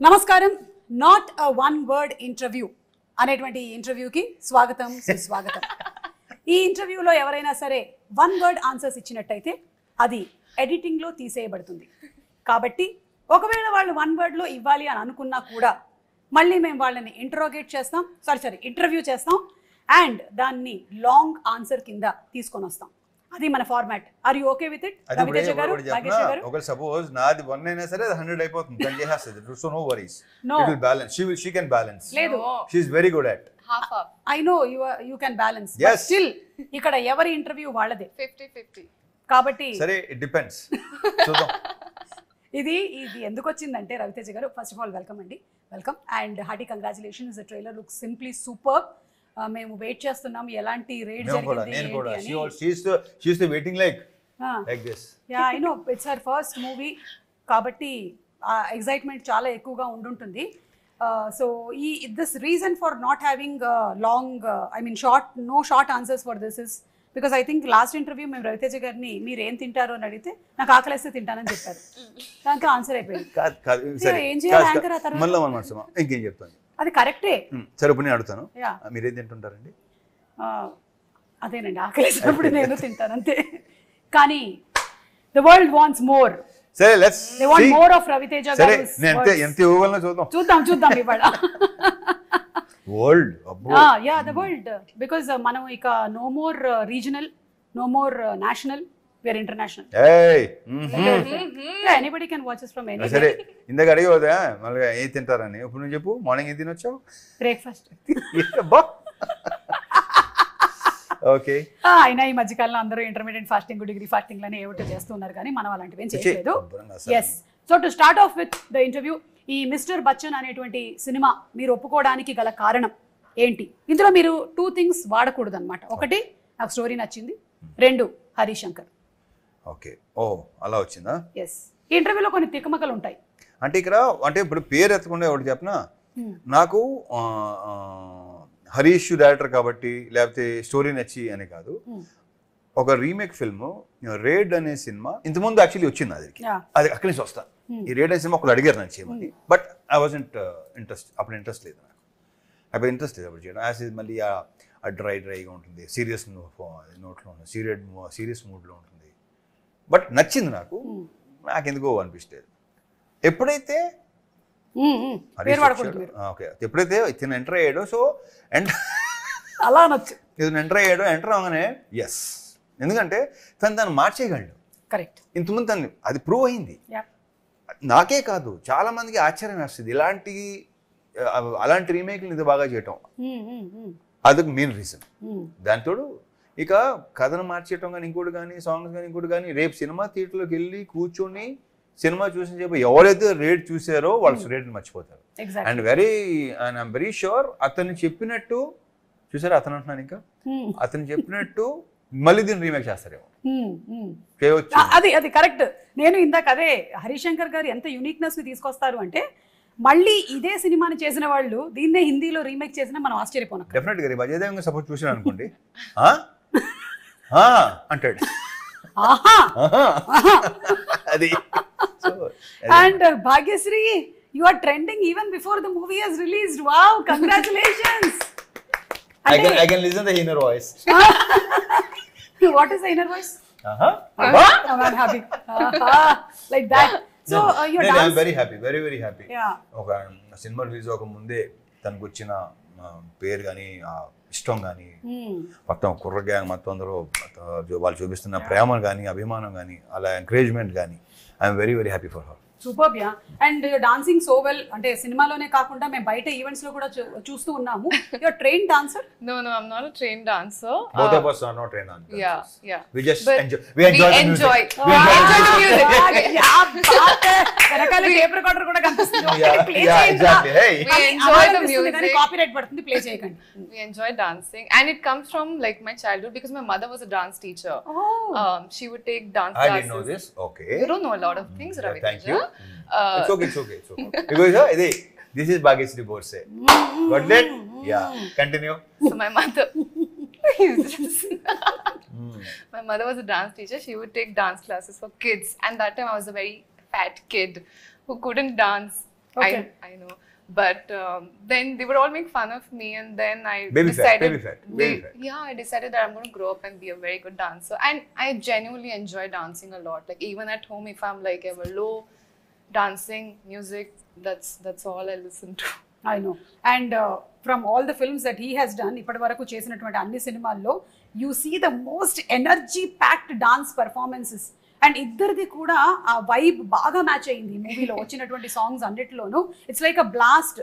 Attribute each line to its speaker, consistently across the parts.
Speaker 1: నమస్కారం. Not a one word interview అనేటువంటి ఇంటర్వ్యూకి స్వాగతం, సుస్వాగతం. ఈ ఇంటర్వ్యూలో ఎవరైనా సరే వన్ వర్డ్ ఆన్సర్స్ ఇచ్చినట్టయితే అది ఎడిటింగ్లో తీసేయబడుతుంది. కాబట్టి ఒకవేళ వాళ్ళు వన్ వర్డ్లో ఇవ్వాలి అని అనుకున్నా కూడా మళ్ళీ మేము వాళ్ళని ఇంటర్వ్యూ చేస్తాం అండ్ దాన్ని లాంగ్ ఆన్సర్ కింద తీసుకొని వస్తాం. అది మన format. Are you okay with it? Raviteja garu, Bhagyashree గారు.
Speaker 2: ఒకవేళ సపోజ్ నాది 1 అయినా సరే 100 అయిపోతుంది. తను చేసేస్తుంది. So no worries. It will balance. She can balance.
Speaker 1: లేదు.
Speaker 2: She is very good at.
Speaker 3: Half.
Speaker 1: I know you can balance.
Speaker 2: Yes.
Speaker 1: But still ఇక్కడ ఎవరి ఇంటర్వ్యూ వాళ్ళదే.
Speaker 3: 50-50.
Speaker 1: కాబట్టి
Speaker 2: సరే, it depends. చూద్దాం.
Speaker 1: ఇది ఎందుకు వచ్చిందంటే రవితేజ గారు, ఫస్ట్ ఆఫ్ ఆల్ వెల్కమ్ అండి. Welcome and hearty congratulations. The trailer looks simply super. మేము వెయిట్ చేస్తున్నాం ఎలాంటి రేట్ జరిగింది.
Speaker 2: నేను కూడా she is waiting like this.
Speaker 1: Yeah, I know. It's her first movie కాబట్టి ఎక్సైట్మెంట్ చాలా ఎక్కువగా ఉండుంటుంది. So this reason for not having long no short answers for this is because I think last interview మేము రవితేజ గారిని మీరు ఏం తింటారు అని అడిగితే నాకు ఆకలిస్తే తింటానని చెప్పారు. దాంతో ఆన్సర్ అయిపోయింది. ఏం చేయాలి యాంకర్ ఆ తర్వాత?
Speaker 2: మళ్ళీ మనమాట ఇంకేం చెప్తాను.
Speaker 1: అది కరెక్టే.
Speaker 2: సరే, ఇప్పుడు నేను అడుగుతాను, మీరేం తింటుంటారండి?
Speaker 1: అదేనండి, ఆకలిసినప్పుడు నేను తింటాను అంతే. కానీ ద వరల్డ్ వాంట్స్ మోర్.
Speaker 2: సరే, let's
Speaker 1: they want more of Raviteja garu.
Speaker 2: సరే, నేను ఎంత ఇవ్వగలను చూద్దాం ఇవాళ. World
Speaker 1: yeah, the world. Because మనం ఇక no more regional, no more national, we are international. Anybody can watch us from anywhere.
Speaker 2: సరే, ఇందాక అడిగేదా మళ్ళీ ఏం తింటారని. ఇప్పుడు నువ్వు చెప్పు, మార్నింగ్ ఏం తినొచ్చావు?
Speaker 1: బ్రేక్ఫాస్ట్.
Speaker 2: ఓకే.
Speaker 1: అయినా ఈ మధ్యకాలంలో అందరూ ఇంటర్మీడియట్ ఫాస్టింగ్, డిగ్రీ ఫాస్టింగ్ లని ఏమిటో చేస్తున్నారు కానీ మనం అలాంటివి ఏం చేయలేదు. Yes. So to start off with the interview, ఈ మిస్టర్ బచ్చన్ అనేటువంటి సినిమా మీరు ఒప్పుకోవడానికి గల కారణం ఏంటి? ఇందులో మీరు 2 things వాడకూడదు అనమాట. ఒకటి, నాకు స్టోరీ నచ్చింది. 2, హరిశంకర్.
Speaker 2: ఓకే. ఓ, అలా వచ్చిందా?
Speaker 1: ఎస్. ఈ ఇంటర్వ్యూలో కొన్ని తికమకలు ఉంటాయి.
Speaker 2: అంటే ఇక్కడ ఇప్పుడు పేరు ఎత్తకుండా ఒకటి చెప్పనా, నాకు హరీష్ డైరెక్టర్ కాబట్టి లేకపోతే స్టోరీ నచ్చి అని కాదు. ఒక రీమేక్ ఫిల్మ్ రేడ్ అనే సినిమా ఇంతకుముందు యాక్చువల్లీ వచ్చింది. అది అక్కడి నుంచి వస్తా. ఈ రేడ్ అనే సినిమా ఒకళ్ళు అడిగారు నన్ను చేయమని. బట్ ఐ వాజంట్ అప్పుడు ఇంట్రెస్ట్ లేదు నాకు. అప్పుడు చేయడం యాజ్ మళ్ళీ ఆ డ్రైగా ఉంటుంది, సీరియస్ నోట్లో ఉంటుంది, సీరియస్ మూడ్లో ఉంటుంది. బట్ నచ్చింది నాకు ఎందుకో అనిపిస్తుంది. ఎప్పుడైతే ఇతను ఎంటర్ అయ్యాడో, సో
Speaker 1: అలా నచ్చు
Speaker 2: ఇతను ఎంటర్ అవగానే ఎస్, ఎందుకంటే తను మార్చేయగలడు.
Speaker 1: కరెక్ట్.
Speaker 2: ఇంతకుముందు తను అది ప్రూవ్ అయింది. నాకే కాదు, చాలా మందికి ఆశ్చర్యం వేస్తుంది అలాంటి రీమేక్లు ఇది బాగా చేయటం. అదొక మెయిన్ రీజన్. దాంతో ఇక కథను మార్చేయటం కానీ ఇంకోటి కానీ సాంగ్స్ కానీ ఇంకోటి కానీ, రేపు సినిమా థియేటర్లోకి వెళ్ళి కూర్చొని సినిమా చూసిన చెప్పి ఎవరైతే రేట్ చూసారో వాళ్ళు రేట్ని మర్చిపోతారు. అండ్ ఐఎమ్ వెరీ షూర్ అతను చెప్పినట్టు చూసారా, అతను అంటున్నాను ఇంకా అతను చెప్పినట్టు మళ్ళీ దీన్ని రీమేక్ చేస్తారేమో.
Speaker 1: అది కరెక్ట్. నేను ఇందాక అదే హరిశంకర్ గారు ఎంత యూనిక్నెస్ ని తీసుకొస్తారు అంటే, మళ్ళీ ఇదే సినిమాని చేసిన వాళ్ళు దీన్నే హిందీలో రీమేక్ చేసినా మనం ఆశ్చర్యపోను.
Speaker 2: డెఫినెట్ గా అజయ్ సపోజ్ చూసాను అనుకోండి అంటాడు. అది.
Speaker 1: And Bhagyasri, you are trending even before the movie has released. Wow, congratulations.
Speaker 2: I can listen the inner voice.
Speaker 1: What is the inner voice? I'm happy. Like that. So you're dancing.
Speaker 2: I'm very happy, very happy.
Speaker 1: Yeah.
Speaker 2: ఒక cinema release అవ్వక ముందే తనకు వచ్చిన పేరు కానీ ఇష్టం కానీ మొత్తం కుర్ర గ్యాంగ్ మొత్తం అందరూ వాళ్ళు చూపిస్తున్న ప్రేమ కానీ అభిమానం కానీ అలా ఎంకరేజ్మెంట్ కానీ I'm very happy for her.
Speaker 1: Super. Yeah. And dancing so well. అంటే సినిమాలోనే కాకుండా మేము బయట ఈవెంట్స్ లో కూడా చూస్తూ ఉన్నాము. You are trained dancer?
Speaker 3: No, I'm not a trained dancer.
Speaker 2: Both of us are not trained dancers.
Speaker 3: Yeah.
Speaker 2: We just enjoy.
Speaker 3: We enjoy the music.
Speaker 1: యా బాత్. వెనకాల టేప్ రికార్డర్ కూడా కనిపిస్తుంది.
Speaker 2: Yeah, exactly. Hey.
Speaker 3: We enjoy the music.
Speaker 1: Copyright పడుతుంది, play చేయకండి.
Speaker 3: We enjoy dancing and it comes from like my childhood because my mother was a dance teacher. She would take dance classes.
Speaker 2: I didn't know this. Okay.
Speaker 3: You don't know a lot of things, Ravi.
Speaker 2: Thank you. It's okay. Because this is Bhagyasri Borse. Got it? Yeah. Continue.
Speaker 3: So my mother my mother was a dance teacher. She would take dance classes for kids, and that time I was a very fat kid who couldn't dance.
Speaker 1: Okay.
Speaker 3: I know. But then they would all make fun of me, and then I
Speaker 2: Baby fat,
Speaker 3: decided,
Speaker 2: baby fat, baby fat.
Speaker 3: yeah, I decided that I'm going to grow up and be a very good dancer. And I genuinely enjoy dancing a lot. Like even at home, if I'm like ever low, dancing, music, that's all I listen to.
Speaker 1: I know and from all the films that he has done ఇప్పటి వరకు చేసినటువంటి అన్ని సినిమాల్లో you see the most energy packed dance performances and ఇద్దరిది కూడా ఆ vibe బాగా match అయింది మూవీలో వచ్చినటువంటి సాంగ్స్ అన్నిటిలోనూ it's like a blast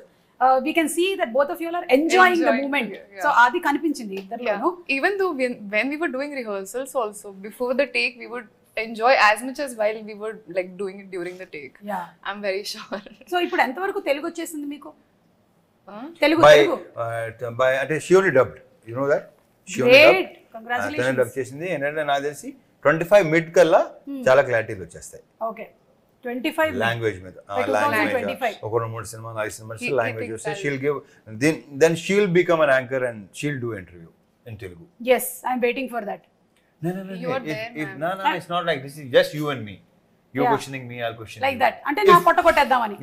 Speaker 1: we can see that both of you are enjoying the moment so అది కనిపించింది ఇద్దరిలోనూ
Speaker 3: Even though when we were doing rehearsals also, before the take, we would enjoy as much as while we were like doing it during the take.
Speaker 1: Yeah.
Speaker 3: I'm very sure.
Speaker 1: So ఇప్పుడు ఎంతవరకు తెలుగు వచ్చేసింది మీకు
Speaker 3: Huh?
Speaker 1: Telugu
Speaker 2: by అంటే she only dubbed, you know that she only
Speaker 1: great
Speaker 2: dubbed. తనే
Speaker 1: congratulations
Speaker 2: dub చేసింది. ఏంటంటే నాకు తెలిసి 25 మిడ్ కల్లా చాలా క్లారిటీలు వచ్చేస్తాయి
Speaker 1: ఓకే 25
Speaker 2: లాంగ్వేజ్ మీద.
Speaker 1: By 2025.
Speaker 2: ఒక 3 cinema 4 cinemas
Speaker 3: He
Speaker 2: language
Speaker 3: thinks
Speaker 2: వస్తే
Speaker 3: that-
Speaker 2: she'll give then she'll become an anchor and she'll do interview in Telugu.
Speaker 1: Yes I'm waiting for that
Speaker 3: You are there, ma'am.
Speaker 2: No, it's not like this is just you and me. You're
Speaker 1: Yeah.
Speaker 2: questioning me, I'll question
Speaker 1: like
Speaker 2: you.
Speaker 1: That అంటే నా పొట్ట కొట్టేద్దామని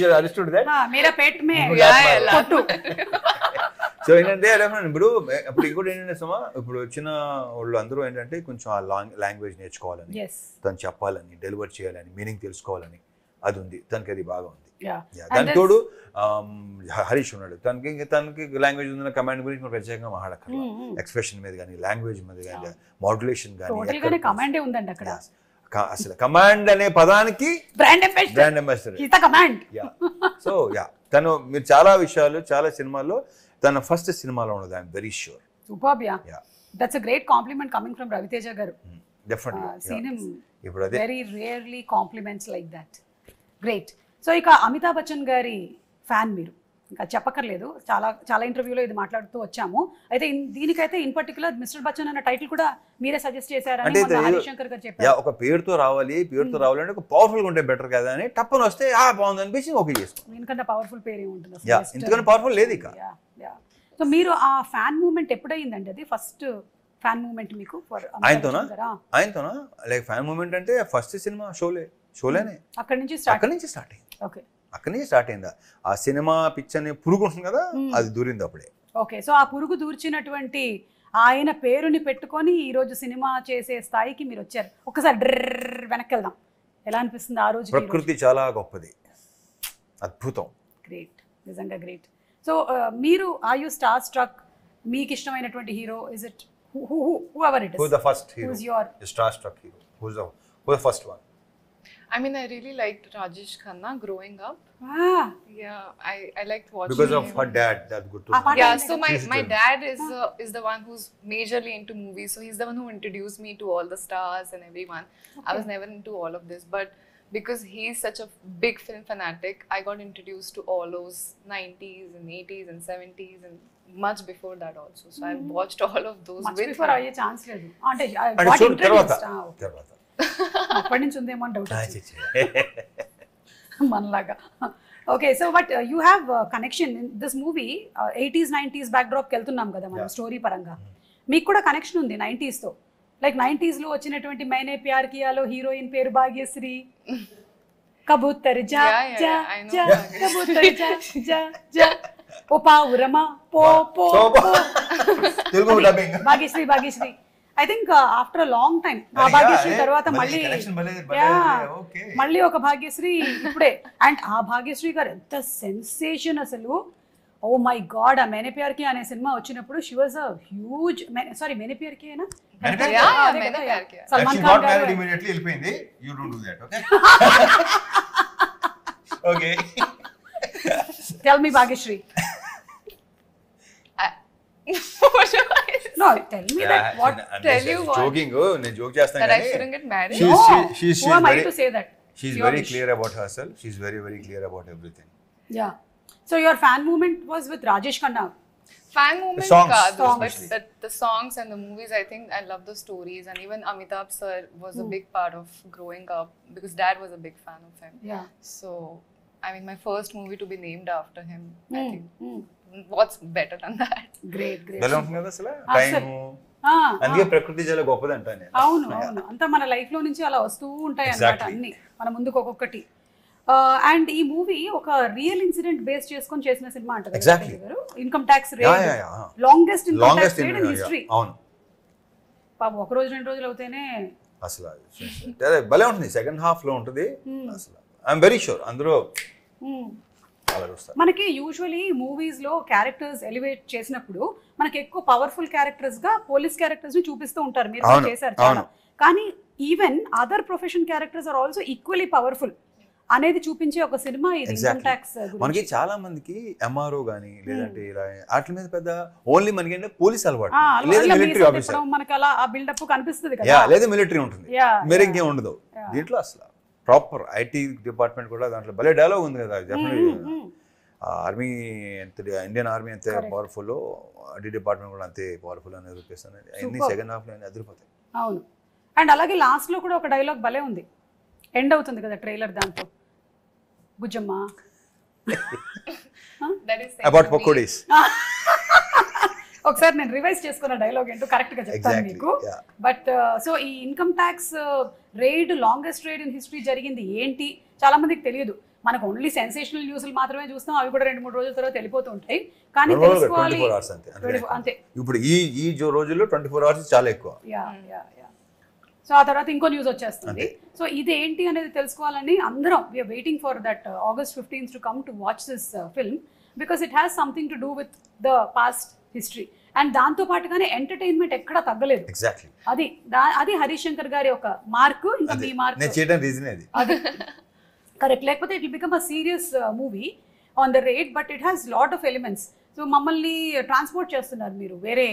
Speaker 2: You understood that?
Speaker 1: Mera Peth May
Speaker 3: Yeah,
Speaker 1: కొట్టు
Speaker 2: so ఏంటంటే ఇప్పుడు ఇంకోటి ఏంటంటే సుమా ఇప్పుడు వచ్చిన వాళ్ళు అందరూ ఏంటంటే కొంచెం ఆ లాంగ్వేజ్ నేర్చుకోవాలని,
Speaker 1: ఎస్
Speaker 2: తను చెప్పాలని, డెలివర్ చేయాలని, మీనింగ్ తెలుసుకోవాలని అది ఉంది. తనకి అది బాగా ఉంది.
Speaker 1: యా
Speaker 2: దాని తోడు హరీష్ ఉన్నాడు. తనకి లాంగ్వేజ్ ఉందన్న కమాండ్ గురించి మనం ప్రత్యేకంగా మాట్లాడక్కర్లా. ఎక్స్ప్రెషన్ మీద కానీ, లాంగ్వేజ్ మీద కానీ, మాడ్యులేషన్
Speaker 1: టోటల్ గానే
Speaker 2: కానీ,
Speaker 1: కమాండే ఉందండి అక్కడ
Speaker 2: అసలు కమాండ్ అనే పదానికి
Speaker 1: brand ambassador
Speaker 2: brand ambassador.
Speaker 1: Hitha command
Speaker 2: so తను మీరు చాలా విషయాలు చాలా సినిమాల్లో తన ఫస్ట్ సినిమాలో ఉన్నది. I'm very sure.
Speaker 1: Superb yeah
Speaker 2: Yeah.
Speaker 1: That's a great compliment coming from Raviteja garu
Speaker 2: definitely
Speaker 1: seen him
Speaker 2: ఇప్పుడు అదే
Speaker 1: very rarely compliments like that great so ఇక అమితాబ్ బచ్చన్ గారి ఫ్యాన్ మీరు ఇంకా చెప్పక్కర్లేదు చాలా చాలా ఇంటర్వ్యూలో ఇది మాట్లాడుతూ వచ్చాము అయితే దీనికైతే ఇన్ పర్టికులర్ మిస్టర్ బచ్చన్ అన్న టైటిల్ కూడా మీరే సజెస్ట్ చేశారని
Speaker 2: అంటే
Speaker 1: మొన్న హరిశంకర్ గారు చెప్పారు
Speaker 2: ఒక పేరుతో రావాలి అంటే ఒక పవర్ఫుల్ ఉంటే బెటర్ కదా అని టప్పని వస్తే బాగుంది అనిపించి ఓకే చేసుకోండి.
Speaker 1: దీనికన్నా పవర్ఫుల్ పేరు ఏముంటుంది
Speaker 2: ఇంతకన్నా పవర్ఫుల్ లేదు ఇక.
Speaker 1: సో మీరు ఆ ఫ్యాన్ మూమెంట్ ఎప్పుడైందండి అది ఫస్ట్ ఫ్యాన్ మూమెంట్ మీకు
Speaker 2: ఆయనతోనా లైక్ ఫ్యాన్ మూమెంట్ అంటే ఫస్ట్ సినిమా షోలేనే
Speaker 1: అక్కడి నుంచి
Speaker 2: అక్కడి నుంచి స్టార్ట్ అయింది.
Speaker 1: ఓకే
Speaker 2: అక్కడి నుంచి స్టార్ట్ అయిందా ఆ సినిమా పిచ్ అనే పురుగు ఉంటుంది కదా అది దూరింది అప్పుడే.
Speaker 1: ఓకే సో ఆ పురుగు దూర్చినటువంటి ఆయన పేరుని పెట్టుకొని ఈ రోజు సినిమా చేసే స్థాయికి మీరు వచ్చారు. ఒకసారి డ్రర్ వెనక్కి వెళ్దాం. ఎలా అనిపిస్తుంది ఆ రోజు?
Speaker 2: ప్రకృతి చాలా గొప్పది, అద్భుతం.
Speaker 1: గ్రేట్, నిజంగా గ్రేట్. సో మీరు ఆర్ యు స్టార్ స్ట్రక్? మీకు ఇష్టమైనటువంటి hero is it whoever it is?
Speaker 2: Who's the first hero?
Speaker 1: Who's your
Speaker 2: star-struck hero? Who's the first one?
Speaker 3: I mean, I really liked Rajesh Khanna growing up.
Speaker 1: ah
Speaker 3: Yeah, I liked watching
Speaker 2: Because of
Speaker 3: him.
Speaker 2: her dad, that's good to
Speaker 1: Ah,
Speaker 2: know.
Speaker 3: Yeah,
Speaker 1: Like
Speaker 3: so
Speaker 1: a
Speaker 3: my dad is the one who's majorly into movies. So he's the one who introduced me to all the stars and everyone. I was never into all of this, but because he's such a big film fanatic, I got introduced to all those 90s and 80s and 70s and much before that also. So I watched all of those
Speaker 1: much
Speaker 3: with
Speaker 1: before
Speaker 3: him.
Speaker 1: అయ్యే chance లేదు అంటే
Speaker 2: అంటే
Speaker 1: what
Speaker 2: చూడు తర్వాత
Speaker 1: introduced అప్పటి నుంచి ఉందేమో అని డౌట్ మనలాగా. Okay so but you have connection in this movie 80s 90s బ్యాక్ డ్రాప్కి వెళ్తున్నాం కదా మనం స్టోరీ పరంగా. మీకు కూడా కనెక్షన్ ఉంది 90s తో. లైక్ 90s లో వచ్చినటువంటి మైనే ప్యార్ కియాలో హీరోయిన్ పేరు భాగ్యశ్రీ. కబూతర్ జా జా జా కబూతర్ జా జా జా ఓ పావురమా పో పో
Speaker 2: Telugu dubbing
Speaker 1: Bhagyashree I think after long time ఆ భాగ్యశ్రీ తర్వాత మళ్ళీ ఒక భాగ్యశ్రీ ఇప్పుడే. అండ్ ఆ భాగ్యశ్రీ గారు ఎంత సెన్సేషన్ అసలు. ఓ మై గాడ్, ఆ మేనే ప్యార్ కి అనే సినిమా వచ్చినప్పుడు she was a huge sorry Maine Pyar Ki అయినా
Speaker 3: मैंने प्यार किया.
Speaker 1: సల్మాన్ ఖాన్ గారు
Speaker 2: immediately వెళ్ళిపోయింది. You don't do that, okay? Okay.
Speaker 1: Tell me Bhagyashree. No, tell me that. What?
Speaker 3: Tell you what?
Speaker 2: Joking. నేను joke చేస్తాను
Speaker 3: That I
Speaker 2: కానీ
Speaker 3: shouldn't get married.
Speaker 2: she's
Speaker 1: Who am I
Speaker 2: very-
Speaker 1: to say that?
Speaker 2: she's
Speaker 1: Your
Speaker 2: very
Speaker 1: wish.
Speaker 2: clear about herself. She's very, very clear about everything.
Speaker 1: Yeah. So your fan movement was with Rajesh Khanna.
Speaker 3: Fan movement
Speaker 2: songs,
Speaker 3: but the songs and the movies, I think I love the stories, and even Amitabh sir was a big part of growing up because dad was a big fan of him.
Speaker 1: Yeah.
Speaker 3: So I mean, my first movie to be named after him, I think what's better than that?
Speaker 1: Great, great.
Speaker 2: ఎలా ఉంటుంది కదా అసలు
Speaker 1: అసలు.
Speaker 2: Time.
Speaker 1: Ah,
Speaker 2: అందుకే ప్రకృతి చాలా గొప్పది అంటాను నేను.
Speaker 1: అవును అవును అంతా మన లైఫ్ లో నుంచి అలా వస్తూ ఉంటాయి అన్నమాట
Speaker 2: Exactly.
Speaker 1: అన్ని మన ముందుకు ఒక్కొక్కటి. అండ్ ఈ మూవీ ఒక రియల్ ఇన్సిడెంట్ బేస్ చేసుకొని చేసిన సినిమా అంటారు
Speaker 2: Exactly.
Speaker 1: Income tax
Speaker 2: Yeah,
Speaker 1: rate,
Speaker 2: yeah, yeah.
Speaker 1: Longest income
Speaker 2: longest
Speaker 1: tax rate in history.
Speaker 2: అవును
Speaker 1: పాపం ఒక రోజు 2 రోజులు అవుతేనే
Speaker 2: అసలు అదే భలే ఉంటుంది. సెకండ్ హాఫ్ లో ఉంటుంది అసలు. ఐఎమ్ వెరీ షూర్ అందరూ అలా చూస్తారు.
Speaker 1: మనకి యూజువలీ మూవీస్ లో క్యారెక్టర్స్ ఎలివేట్ చేసినప్పుడు మనకి ఎక్కువ పవర్ఫుల్ క్యారెక్టర్స్ గా పోలీస్ క్యారెక్టర్స్ ని చూపిస్తూ ఉంటారు, మీరు కూడా చేశారు చాలా. కానీ even other profession characters are also equally powerful అనేది చూపించే ఒక సినిమా ఇది ఇన్కమ్ ట్యాక్స్.
Speaker 2: మనకి చాలా మందికి ఎంఆర్ఓ గానీ లేదంటే ఇలా వాటి మీద పెద్ద ఓన్లీ మనకి ఏంటంటే పోలీస్ అలవాటు లేదా మిలిటరీ ఆఫీసర్,
Speaker 1: మనకి అలా ఆ బిల్డప్ కనిపిస్తుంది కదా,
Speaker 2: లేదా మిలిటరీ ఉంటుంది, మీరు ఇంకేం ఉండదు దీంట్లో. అసలు ప్రాపర్ ఐటీ డిపార్ట్మెంట్ కూడా దాంట్లో భలే డైలాగ్ ఉంది కదా. ఆర్మీ ఎంత, ఇండియన్ ఆర్మీ ఎంత పవర్ఫుల్, ఐటీ డిపార్ట్మెంట్ కూడా అంతే పవర్ఫుల్ అని చూపిస్తాను. అన్ని సెకండ్ హాఫ్ లో అదిరిపోతాయి.
Speaker 1: అవును. అండ్ అలాగే లాస్ట్ లో కూడా ఒక డైలాగ్ భలే ఉంది, ఎండ్ అవుతుంది కదా ట్రైలర్, దాంతో బుజ్జమ్మ
Speaker 2: అబౌట్ పకోడీస్.
Speaker 1: ఒకసారి నేను రివైజ్ చేసుకున్న డైలాగ్ ఏంటో కరెక్ట్ గా చెప్తాను మీకు. బట్ సో ఈ income tax raid, longest raid in history జరిగింది ఏంటి చాలా మందికి తెలియదు. మనకు ఓన్లీ సెన్సేషనల్ న్యూస్లు మాత్రమే చూస్తాం, అవి కూడా 2-3 రోజుల తర్వాత వెళ్ళిపోతూ ఉంటాయి. కానీ తెలుసుకోవాలి అంతే.
Speaker 2: ఇప్పుడు ఈ రోజుల్లో 24 hours చాలా ఎక్కువ.
Speaker 1: సో ఆ తర్వాత ఇంకో న్యూస్ వచ్చేస్తుంది. సో ఇది ఏంటి అనేది తెలుసుకోవాలని అందరం we are waiting for that August 15th to come to watch this film, because it has something to do with the past history. And దాంతో పాటుగానే ఎంటర్టైన్మెంట్ ఎక్కడా తగ్గలేదు. అది హరీష్ శంకర్ గారి ఒక మార్క్. ఇంకా మీ మార్క్ అది కరెక్ట్. లేకపోతే it will become a serious movie on the rate, but it has lot of elements. So మమ్మల్ని ట్రాన్స్పోర్ట్ చేస్తున్నారు మీరు, వేరే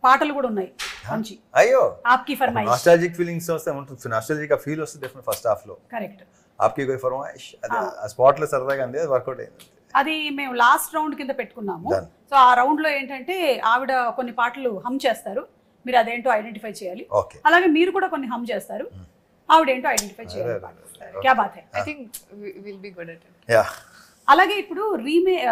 Speaker 1: పాటలు కూడా ఉన్నాయి మంచి.
Speaker 2: అయ్యో
Speaker 1: ఆప్కి ఫర్మాయిష్,
Speaker 2: నాస్టాల్జిక్ ఫీలింగ్స్ వస్తాయి, ఉంటుంది నాస్టాల్జిక్ ఆ ఫీల్ వస్తుంది డెఫినెట్ ఫస్ట్ హాఫ్ లో.
Speaker 1: కరెక్ట్.
Speaker 2: ఆప్కి కోయి ఫర్మాయిష్ అది ఆ స్పాట్ లో సరదాగా అంది, అది వర్కౌట్ అయింది.
Speaker 1: అది మేము లాస్ట్ రౌండ్ కింద పెట్టుకున్నాము. సో ఆ రౌండ్ లో ఏంటంటే ఆవిడ కొన్ని పాటలు హమ్ చేస్తారు, మీరు అదేంటో ఐడెంటిఫై చేయాలి. అలాగే మీరు కూడా కొన్ని హమ్ చేస్తారు, ఆవిడ ఏంటో ఐడెంటిఫై చేయాలి. క్యా బాత్ హై.
Speaker 3: I think we'll be good at it.
Speaker 2: Yeah.
Speaker 1: అలాగే ఇప్పుడు రీమేక్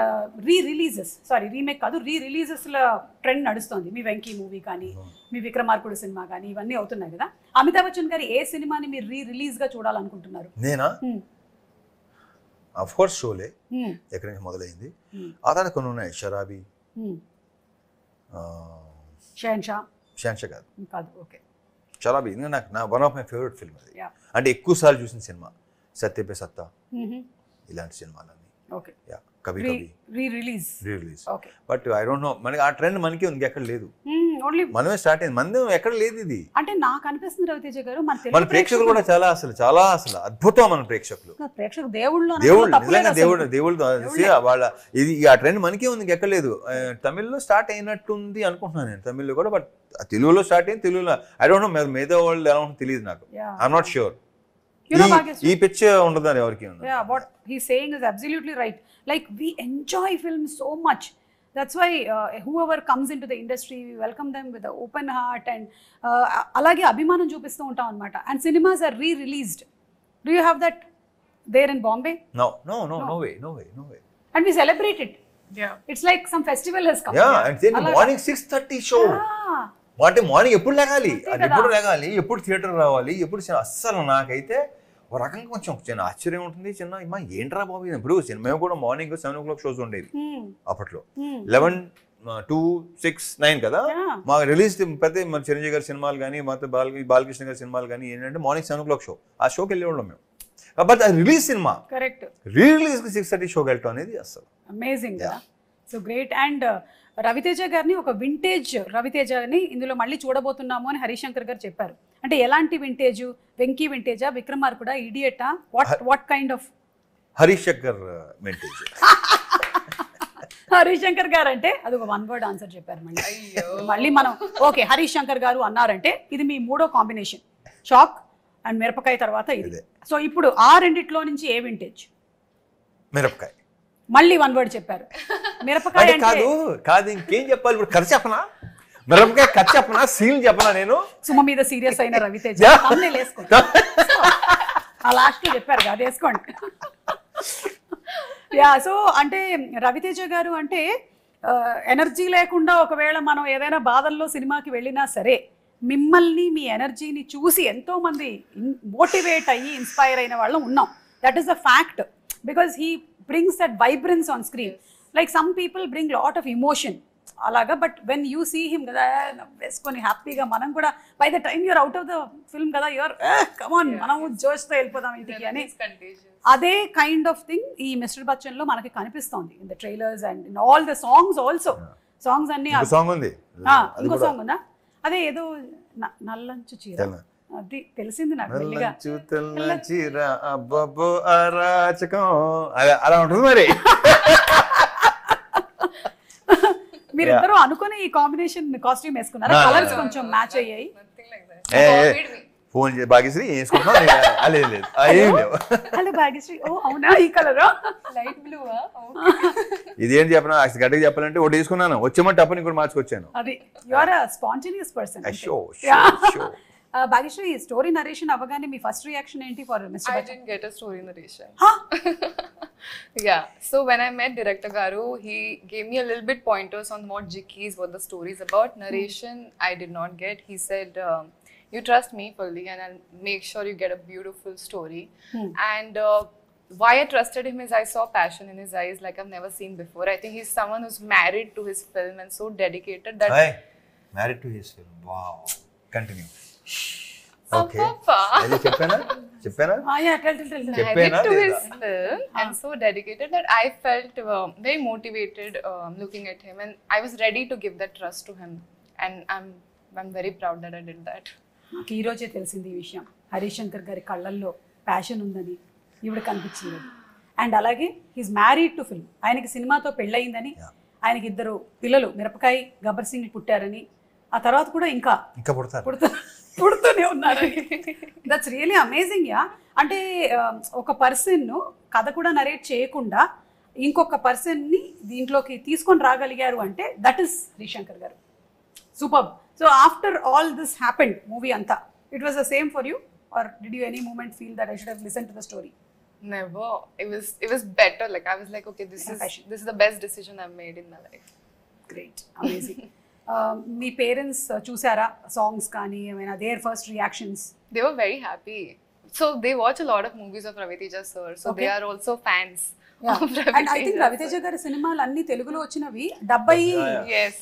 Speaker 1: కాదు, రీ రిలీజెస్ ల ట్రెండ్ నడుస్తుంది. మీ వెంకీ మూవీ కానీ, మీ విక్రమార్కుడు సినిమా కానీ, ఇవన్నీ అవుతున్నాయి కదా. అమితాబ్ బచ్చన్ గారి ఏ సినిమాని మీరు రీ రిలీజ్ గా చూడాలనుకుంటున్నారు?
Speaker 2: నేనా ఆఫ్ కోర్స్ షోలే ఎక్కడి నుంచి మొదలైంది. ఆ తర్వాత కొన్ని ఉన్నాయి, షరాబీ, షహన్షా కాదు, ఓకే షరాబీ నాకు నా one of my favourite film అది. అంటే ఎక్కువ సార్లు చూసిన సినిమా సత్య పే సత్తా, ఇలాంటి సినిమాలన్నీ.
Speaker 1: ఓకే
Speaker 2: యా కవి కవి
Speaker 1: re release.
Speaker 2: Okay but I don't know, మనకి ఆ ట్రెండ్ మనకి ఉంది, ఎక్కడ లేదు. ఓన్లీ మనమే స్టార్ట్ అయింది, మనది ఎక్కడ లేదు ఇది.
Speaker 1: అంటే నాకు అనిపిస్తుంది రవితేజ గారు,
Speaker 2: మన ప్రేక్షకులు కూడా చాలా అసలు అద్భుతం. మన ప్రేక్షకులు
Speaker 1: దేవుళ్ళు
Speaker 2: నిజంగా దేవుళ్ళు వాళ్ళ ఇది ఆ ట్రెండ్ మనకే ఉంది, ఎక్కడ లేదు. తమిళ్లో స్టార్ట్ అయినట్టుంది అనుకుంటున్నాను నేను, తమిళ్లో కూడా. బట్ తెలుగులో స్టార్ట్ అయింది, తెలుగులో ఐ డోంట్ నో మిగతా వాళ్ళు ఎలా ఉంటుందో తెలియదు నాకు. I'm not sure. ఈ పిచ్ ఉండదని ఎవరికి ఉంది.
Speaker 1: What he's saying is absolutely right. Like we enjoy films so much. That's why whoever comes into the industry, we welcome them with an open heart and alage abhimanam చూపిస్తూ ఉంటాం అన్నమాట. And cinemas are re-released. Do you have that there in Bombay?
Speaker 2: No way.
Speaker 1: And we celebrate it. Yeah. It's like some festival has come.
Speaker 2: Yeah, and then morning 6:30 show. అంటే morning ఎప్పుడు లేగాలి, ఎప్పుడు theatre రావాలి, ఎప్పుడు అస్సలు నాకైతే ఒక రకంగా కొంచెం చిన్న ఆశ్చర్యం ఉంటుంది. చిన్న ఏంట్రా బాబు ఇప్పుడు మేము కూడా మార్నింగ్ 7 o'clock షోస్ ఉండేవి అప్పట్లో. 11, 2, 6, 9 కదా మా రిలీజ్. పెద్ద మన చిరంజీవి గారి సినిమాలు కానీ, మొత్తం బాలకృష్ణ గారి సినిమాలు కానీ ఏంటంటే మార్నింగ్ 7 o'clock షో, ఆ షోకి వెళ్ళేవాళ్ళం మేము. బట్ అది రిలీజ్ సినిమా,
Speaker 1: కరెక్ట్,
Speaker 2: రిలీజ్ 6:30 షోకి వెళ్ళటం అనేది అసలు
Speaker 1: amazing. So great. And Raviteja గారిని ఒక వింటేజ్ రవితేజని ఇందులో మళ్ళీ చూడబోతున్నాము అని హరీష్ శంకర్ గారు చెప్పారు. అంటే ఎలాంటి వింటేజ్? వెంకీ వింటేజా, విక్రమార్కుడా, ఇడియటా, what kind of?
Speaker 2: Harish Shankar vintage.
Speaker 1: Harish Shankar garu అంటే అది ఒక 1 word ఆన్సర్ చెప్పారు. మళ్ళీ మనం ఓకే హరీష్ శంకర్ గారు అన్నారంటే ఇది మీ 3వ కాంబినేషన్, షాక్ అండ్ మిరపకాయ తర్వాత ఇది. సో ఇప్పుడు ఆ రెండిట్లో నుంచి ఏ వింటేజ్?
Speaker 2: మిరపకాయ.
Speaker 1: మళ్ళీ 1 word చెప్పారు, మిరపకాయ.
Speaker 2: కాదు ఇంకేం చెప్పాలి ఇప్పుడు? ఖర్చు చెప్పనా? మిరపకాయ ఖర్చు చెప్పనా? సీల్ చెప్పనా? నేను
Speaker 1: సుమ మీద సీరియస్ అయిన రవితేజ ఆ లాస్ట్ లో చెప్పారు అది వేసుకోండి. సో అంటే రవితేజ గారు అంటే ఎనర్జీ లేకుండా ఒకవేళ మనం ఏదైనా బాధల్లో సినిమాకి వెళ్ళినా సరే మిమ్మల్ని మీ ఎనర్జీని చూసి ఎంతో మంది మోటివేట్ అయ్యి ఇన్స్పైర్ అయిన వాళ్ళం ఉన్నాం. That is the fact because he brings that vibrance on screen. Like some people bring lot of emotion అలాగా, but when you see him కదా వేసుకొని హ్యాపీగా, మనం కూడా by the time you're out of the film కదా you're come on మనము జోష్తో వెళ్ళిపోదాం ఇంటికి అని. అదే కైండ్ ఆఫ్ థింగ్ ఈ మిస్టర్ బచ్చన్ లో మనకి కనిపిస్తోంది in the trailers and in all the songs also. Songs అన్ని
Speaker 2: సాంగ్ ఉంది,
Speaker 1: ఇంకో సాంగ్ ఉందా, అదే ఏదో నల్లంచు చీర, అది తెలిసింది నాకు మెల్లిగా.
Speaker 2: అలా ఉంటుంది మరి.
Speaker 1: మీరిద్దరూ అనుకుని ఈ కాంబినేషన్ కాస్ట్యూమ్ వేసుకున్నారా? కలర్స్ కొంచెం మ్యాచ్ అయ్యాయి.
Speaker 2: ఫోన్ చేసి భాగ్యశ్రీ వేసుకుంటున్నాం, లేదు లేదు ఏం లేవు.
Speaker 1: హలో భాగ్యశ్రీ, ఓ అవునా ఈ కలర్
Speaker 3: లైట్ బ్లూ.
Speaker 2: ఇదేం చెప్పినా గట్టిగా చెప్పాలంటే ఒకటి తీసుకున్నాను, వచ్చేమంటే అప్పుడు ఇంకోటి మార్చుకొచ్చాను.
Speaker 1: అది you are a spontaneous person. Bhagyashree, story narration అవ్వగానే మీ ఫస్ట్ రియాక్షన్ ఏంటి for mister
Speaker 3: I
Speaker 1: Bachchan?
Speaker 3: didn't get a story narration. Yeah. So when I met Director Garu, he gave me a little bit pointers on what Jickies, what the story is about. Narration, I did not get. He said, you trust me fully and I'll make sure you get a beautiful story. And why I trusted him is I saw passion in his eyes like I've never seen before. I think he's someone who's married to his film and so dedicated that...
Speaker 2: Married to his film. Wow. Continue.
Speaker 3: Okay.
Speaker 2: చెప్పానా
Speaker 3: Married to his film and so dedicated that I felt very motivated looking at him, and I was ready to give that trust to him, and I'm very proud that I did that.
Speaker 1: నాకు ఈ రోజే తెలిసింది ఈ విషయం. హరీష్ శంకర్ గారి కళ్ళల్లో passion ఉందని ఈవిడ కనిపించింది. అండ్ అలాగే హీస్ మ్యారీడ్ టు ఫిల్మ్, ఆయనకి సినిమాతో పెళ్ళయిందని, ఆయనకి 2 పిల్లలు మిరపకాయ గబ్బర్ సింగ్ పుట్టారని, ఆ తర్వాత కూడా ఇంకా పుడుతూనే ఉన్నారని. That's really amazing. యా, అంటే ఒక పర్సన్ కథ కూడా నరేట్ చేయకుండా ఇంకొక పర్సన్ని దీంట్లోకి తీసుకొని రాగలిగారు అంటే that is Harish Shankar garu. Super. So after all this happened, movie అంతా, it was the same for you are did you any moment feel that I should have listen to the story?
Speaker 3: Never. It was better. Like I was like, okay, this is the best decision I've made in my life.
Speaker 1: Great, amazing. మీ parents చూసారా songs కానీ ఏమైనా, their first reactions?
Speaker 3: They were very happy. So they watch a lot of movies of Ravi Teja sir. So they are also fans of Ravi Teja.
Speaker 1: And I think Ravi Teja గారి సినిమాలు అన్ని తెలుగులో వచ్చినవి 70.
Speaker 3: Yes.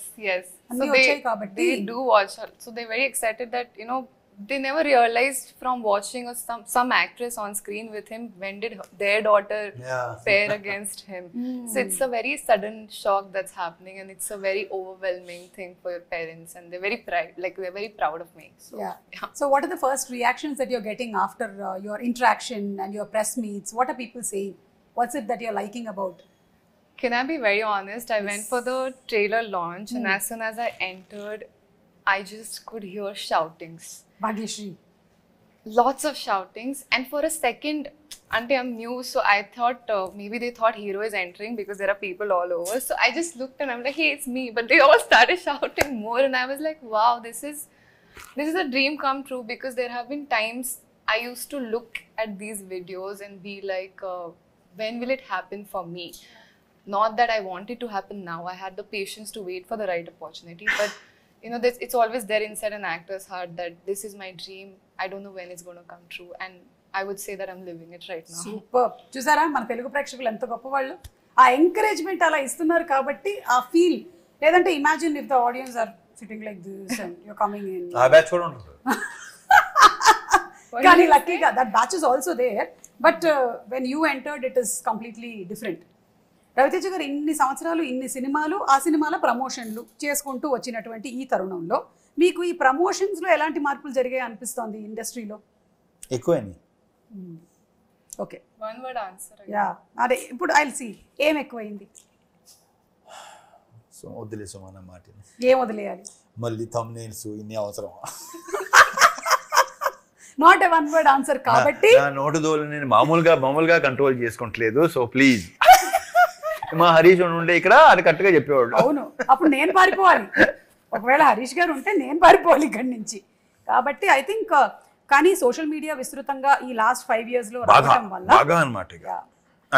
Speaker 1: అన్ని వచ్చాయి కాబట్టి
Speaker 3: they do watch. So they're very excited that, you know, they never realized from watching some actress on screen with him, when did their daughter pair against him. So it's a very sudden shock that's happening, and it's a very overwhelming thing for your parents, and they're very proud of me. So,
Speaker 1: yeah. So what are the first reactions that you're getting after your interaction and your press meets? What are people saying? What's it that you're liking about?
Speaker 3: Can I be very honest? I went for the trailer launch, and as soon as I entered, I just could hear shoutings.
Speaker 1: Bhagyashree.
Speaker 3: Lots of shoutings, and for a second, auntie, I'm new, so I thought maybe they thought hero is entering because there are people all over. So I just looked and I'm like, hey, it's me. But they all started shouting more, and I was like, wow, this is a dream come true, because there have been times I used to look at these videos and be like, when will it happen for me? Not that I want it to happen now. I had the patience to wait for the right opportunity, but you know, it's always there inside an actor's heart that this is my dream. I don't know when it's going to come true, and I would say that I'm living it right now.
Speaker 1: Super. చూసారా మన తెలుగు ప్రేక్షకులు ఎంత గొప్పవాళ్ళు, ఆ encouragement అలా ఇస్తున్నారు కాబట్టి ఆ ఫీల్. లేదంటే imagine if the audience are sitting like this and you are coming in.
Speaker 2: ఆ బ్యాచ్ కూడా ఉంటుంది.
Speaker 1: కానీ లక్కీగా that batch is also there, but when you entered it is completely different. Raviteja garu ఇన్ని సంవత్సరాలు ఇన్ని సినిమాలు, ఆ సినిమాల ప్రమోషన్లు చేసుకుంటూ వచ్చినటువంటి ఈ తరుణంలో మీకు ఈ ప్రమోషన్స్లో ఎలాంటి మార్పులు జరిగాయి అనిపిస్తోంది ఇండస్ట్రీలో?
Speaker 2: ఎక్కువైంది.
Speaker 1: Okay,
Speaker 3: one word answer.
Speaker 1: Yeah, అదే ఇప్పుడు ఐల్ సీ ఏం ఎక్కువైంది.
Speaker 2: సో వదిలేసాం అన్నమాట.
Speaker 1: ఏం వదిలేయాలి?
Speaker 2: మళ్ళీ థంబ్నెయిల్స్ ఇన్ని అవసరం.
Speaker 1: Not a one word answer కాబట్టి
Speaker 2: నా నోటు దోలు నేను మామూలుగా కంట్రోల్ చేసుకుంటలేదు. సో ప్లీజ్, మా హరీష్ ఉండే ఇక్కడ అది కరెక్ట్గా చెప్పేవాడు.
Speaker 1: అవును, అప్పుడు నేను పారిపోవాలి. ఒకవేళ హరీష్ గారు ఉంటే నేను పారిపోవాలి ఇక్కడి నుంచి. కాబట్టి ఐ థింక్, కానీ సోషల్ మీడియా విస్తృతంగా ఈ లాస్ట్ 5 years లో రావడం వల్ల
Speaker 2: బాగా అనమాట.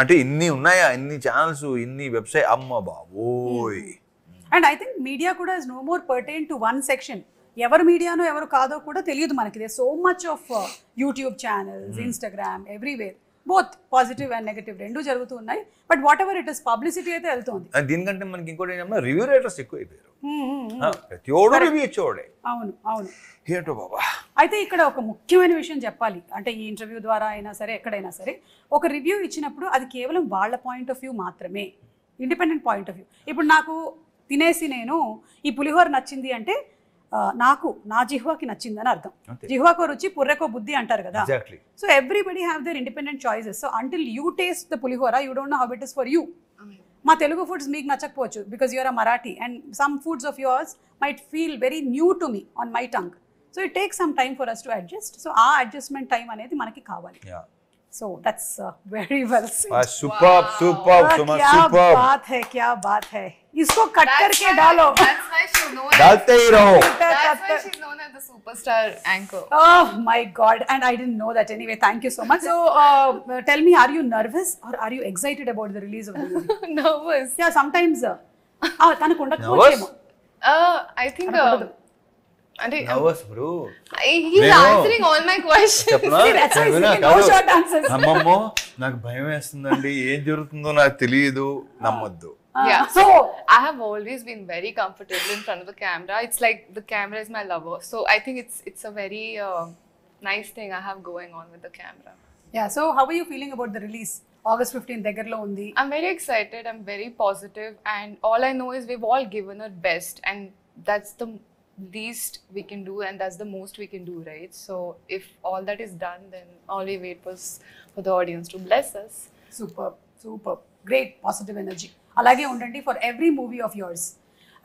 Speaker 2: అంటే ఇన్ని ఉన్నాయా, ఇన్ని ఛానల్స్, ఇన్ని వెబ్సైట్, అమ్మ బాబోయ్.
Speaker 1: అండ్ ఐ థింక్ మీడియా కూడా is no more pertain to one section. ఎవరు మీడియానో ఎవరు కాదో కూడా తెలియదు మనకి. They so much of YouTube channels, Instagram, everywhere. Both positive and negative రెండు జరుగుతూ ఉన్నాయి. But whatever it is publicity అయితే వెళ్తుంది.
Speaker 2: దీనికంటే మనకి ఇంకోటి ఏంటంటే రివ్యూ రైటర్స్ ఎక్కువ అయిపోయారు. ప్రతి ఒడు రివ్యూ ఇచ్చేవాడే.
Speaker 1: అవును అవును.
Speaker 2: ఏంటో బాబా.
Speaker 1: అయితే ఇక్కడ ఒక ముఖ్యమైన విషయం చెప్పాలి. అంటే ఈ ఇంటర్వ్యూ ద్వారా అయినా సరే ఎక్కడైనా సరే ఒక రివ్యూ ఇచ్చినప్పుడు అది కేవలం వాళ్ళ పాయింట్ ఆఫ్ వ్యూ మాత్రమే, ఇండిపెండెంట్ పాయింట్ ఆఫ్ వ్యూ. ఇప్పుడు నాకు తినేసి నేను ఈ పులిహోర నచ్చింది అంటే నాకు నా జిహ్వాకి నచ్చిందని అర్థం. జిహ్వాకో రుచి పుర్రెకో బుద్ధి అంటారు కదా. So everybody have their independent choices. So until you taste the pulihora you don't know how it is for you. మా తెలుగు ఫుడ్స్ మీకు నచ్చకపోవచ్చు because you're a Marathi and some foods of yours might feel very new to me on my tongue. So it takes some time for us to adjust. So ఆ adjustment time అనేది మనకి కావాలి. So that's very well said.
Speaker 2: Superb, superb, Suma, superb.
Speaker 1: क्या बात है. इसको cut करके डालो.
Speaker 3: That's why she's known.
Speaker 2: डालते ही रहो.
Speaker 3: That's why she's known as the superstar anchor.
Speaker 1: Oh my God! And I didn't know that anyway. Thank you so much. So tell me, are you nervous or are you excited about the release of the movie?
Speaker 3: Nervous.
Speaker 1: Yeah, sometimes. తనకు ఉండకపోతేమో.
Speaker 3: I think.
Speaker 2: Nervous, bro.
Speaker 3: He's answering all my questions.
Speaker 1: No short answers.
Speaker 2: అమ్మమ్మో నాకు భయం వేస్తుందండి, ఏం జరుగుతుందో నాకు తెలియదు, నమ్మొద్దు.
Speaker 3: Yeah, so I have always been very comfortable in front of the camera. It's like the camera is my lover. So I think it's a very nice thing I have going on with the camera.
Speaker 1: Yeah, so how are you feeling about the release? August 15 దగ్గరలో ఉంది.
Speaker 3: I'm very excited. I'm very positive, and all I know is we've all given our best, and that's the least we can do, and that's the most we can do, right? So if all that is done, then all we wait was for the audience to bless us.
Speaker 1: Superb, superb, great positive energy. అలాగే ఉండండి for every movie of yours.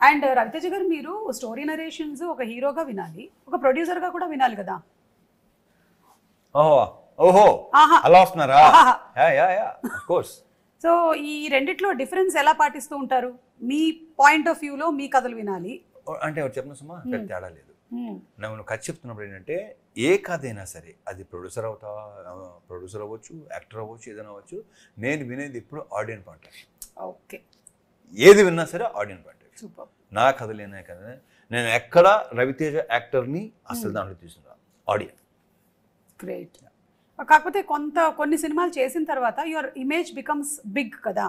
Speaker 1: And Raviteja garu, మీరు story narrations ఒక హీరోగా వినాలి, ఒక ప్రొడ్యూసర్గా కూడా వినాలి కదా.
Speaker 2: ఓహో అలా వస్తున్నారా? Of course.
Speaker 1: సో ఈ రెండిట్లో డిఫరెన్స్ ఎలా పాటిస్తూ ఉంటారు? మీ పాయింట్ ఆఫ్ వ్యూలో మీ కథలు వినాలి
Speaker 2: అంటే చెప్పిన సుమా పెద్ద తేడా లేదు. నేను కథ చెప్తున్నప్పుడు ఏంటంటే ఏ కథ అయినా సరే అది ప్రొడ్యూసర్ అవ్వచ్చు, యాక్టర్ అవ్వచ్చు, ఏదైనా అవ్వచ్చు, నేను వినేది ఇప్పుడు audience point of view.
Speaker 1: Okay.
Speaker 2: ఏది విన్నా సరే audience point of view.
Speaker 1: Super.
Speaker 2: నా కథలేనా కదా, నేను ఎక్కడ రవితేజ యాక్టర్ని అసలు దాంట్లో తీసుకున్నా ఆడియన్స్.
Speaker 1: గ్రేట్. కాకపోతే కొన్ని సినిమాలు చేసిన తర్వాత యువర్ ఇమేజ్ బికమ్స్ బిగ్ కదా,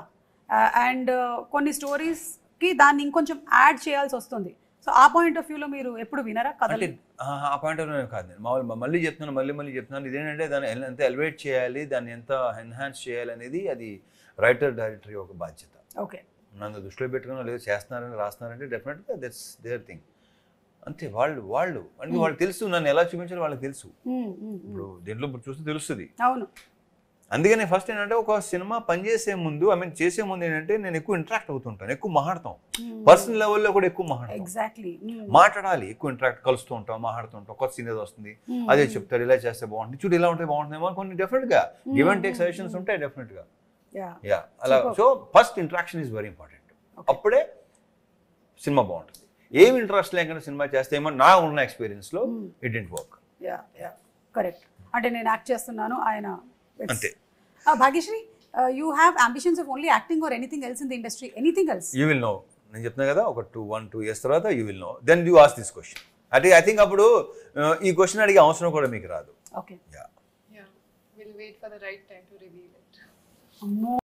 Speaker 1: అండ్ కొన్ని స్టోరీస్కి దాన్ని ఇంకొంచెం యాడ్ చేయాల్సి వస్తుంది. సో ఆ పాయింట్ ఆఫ్ వ్యూలో మీరు ఎప్పుడు వినరా కథలు?
Speaker 2: ఆ పాయింట్ ఆఫ్ వ్యూ కాదు, నేను మామూలు మళ్ళీ చెప్తున్నాను ఇదేంటంటే దాన్ని ఎంత ఎలివేట్ చేయాలి, దాన్ని ఎంత ఎన్హాన్స్ చేయాలి అనేది అది రైటర్ డైరెక్టర్ ఒక బాధ్యత.
Speaker 1: ఓకే.
Speaker 2: నన్ను దృష్టిలో పెట్టుకున్నా లేదు చేస్తున్నారని రాస్తున్నారంటే డెఫినెట్గా దట్స్ దేర్ థింగ్. అంతే. వాళ్ళు అంటే వాళ్ళు తెలుసు నన్ను ఎలా చూపించాలో వాళ్ళకి తెలుసు. ఇప్పుడు దీంట్లో చూస్తే తెలుస్తుంది.
Speaker 1: అవును.
Speaker 2: అందుకని ఫస్ట్ ఏంటంటే ఒక సినిమా పనిచేసే ముందు చేసే ముందు ఏంటంటే నేను ఎక్కువ ఇంటరాక్ట్ అవుతుంటాను, ఎక్కువ మాట్లాడతాం, పర్సనల్ లెవెల్లో కూడా ఎక్కువ మాట్లాడాలి, ఎక్కువ ఇంటరాక్ట్ కలుస్తూ ఉంటాం, మాట్లాడుతూ ఉంటాం. కొత్త సీన్ ఏదో వస్తుంది, అదే చెప్తాడు, ఇలా చేస్తే బాగుంటుంది, చూడు ఇలా ఉంటే బాగుంటుందేమో కొన్ని డెఫినెట్గా గివ్ అండ్ టేక్ సజెషన్స్ ఉంటాయి డెఫినెట్గా. అలా. So first interaction is very important. అప్పుడే సినిమా బాగుంటుంది. ఏమి ఇంట్రెస్ట్ లేకుండా సినిమా చేస్తే ఏమో నా ఉన్న ఎక్స్పీరియన్స్లో ఇట్ డిడ్ంట్ వర్క్.
Speaker 1: కరెక్ట్. అంటే నేను యాక్ట్ చేస్తున్నాను, ఆయన
Speaker 2: అంతే.
Speaker 1: Bhagyashree, you have ambitions of only acting or anything else in the industry? Anything else?
Speaker 2: You will know. నేను చెప్తున్నా కదా, ఒక 1-2 years తర్వాత you will know. Then you ask this question. అంటే I think అప్పుడు ఈ క్వశ్చన్ అడిగే అవసరం కూడా మీకు రాదు.
Speaker 1: Okay.
Speaker 3: Yeah. We'll wait for the right time to reveal it.
Speaker 1: No.